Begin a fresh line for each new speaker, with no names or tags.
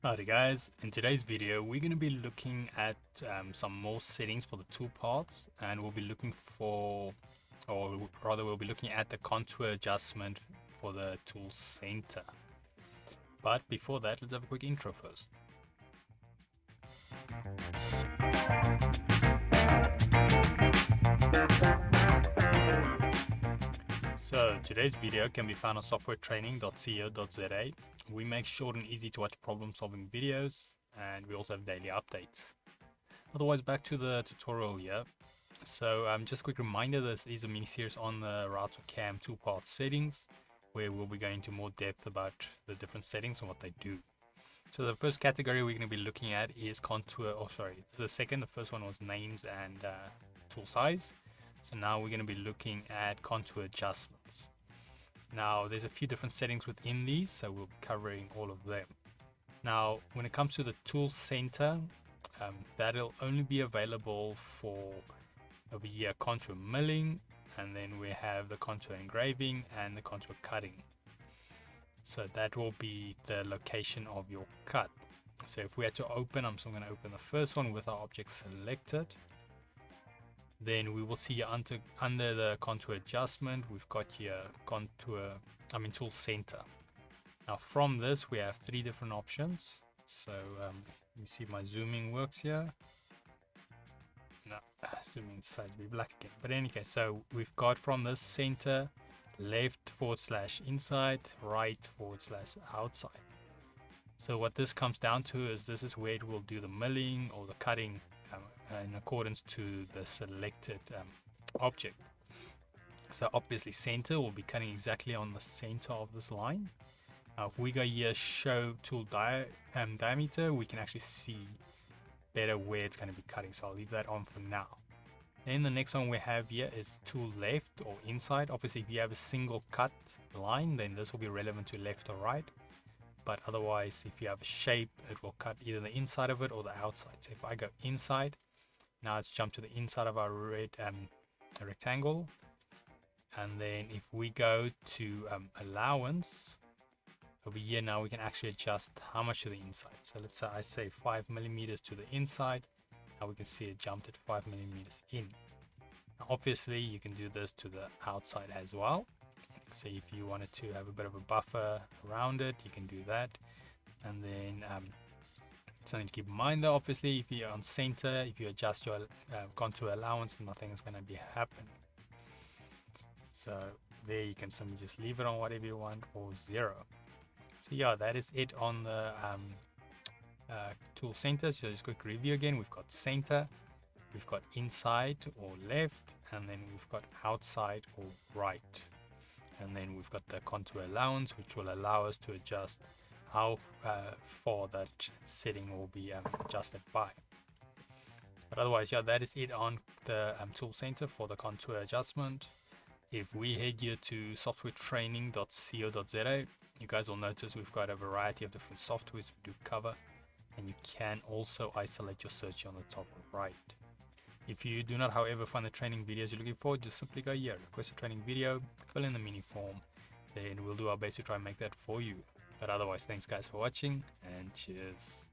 Alrighty guys, in today's video we're going to be looking at some more settings for the toolpaths, and we'll be looking for, or rather we'll be looking at the contour adjustment for the tool center. But before that, let's have a quick intro first. So today's video can be found on softwaretraining.co.za. We make short and easy to watch problem solving videos, and we also have daily updates. Otherwise, back to the tutorial here. So just a quick reminder, this is a mini series on the RouterCAM toolpath settings, where we'll be going into more depth about the different settings and what they do. So the first category we're going to be looking at is contour, this is the second. The first one was names and tool size. So now we're going to be looking at contour adjustments. Now there's a few different settings within these, so we'll be covering all of them. Now when it comes to the tool center, that'll only be available for over here contour milling, and then we have the contour engraving and the contour cutting. So that will be the location of your cut. So if we had to open, I'm still going to open the first one with our object selected. Then we will see under the contour adjustment, we've got here tool center. Now from this we have three different options. So let me see if my zooming works here. No, zooming side will be black again. But in any case, so we've got from this center, left / inside, right / outside. So what this comes down to is this is where it will do the milling or the cutting in accordance to the selected object. So obviously center will be cutting exactly on the center of this line. Now if we go here show tool diameter, we can actually see better where it's going to be cutting, so I'll leave that on for now. Then the next one we have here is tool left or inside. Obviously if you have a single cut line, then this will be relevant to left or right. But otherwise, if you have a shape, it will cut either the inside of it or the outside. So if I go inside, now it's jumped to the inside of our red rectangle. And then if we go to allowance, over here now we can actually adjust how much to the inside. So let's say I say 5 millimeters to the inside. Now we can see it jumped at 5 millimeters in. Now obviously you can do this to the outside as well. So if you wanted to have a bit of a buffer around it, you can do that. And then something to keep in mind though, obviously if you're on center, if you adjust your contour allowance, nothing is going to be happening. So there you can simply just leave it on whatever you want, or 0. So yeah, that is it on the tool center. So just quick review again. We've got center, we've got inside or left, and then we've got outside or right. And then we've got the contour allowance, which will allow us to adjust how far that setting will be adjusted by. But otherwise, yeah, that is it on the tool center for the contour adjustment. If we head here to softwaretraining.co.za, you guys will notice we've got a variety of different softwares we do cover, and you can also isolate your search on the top right. If you do not, however, find the training videos you're looking for, just simply go here, request a training video, fill in the mini form, then we'll do our best to try and make that for you. But otherwise, thanks guys for watching, and cheers.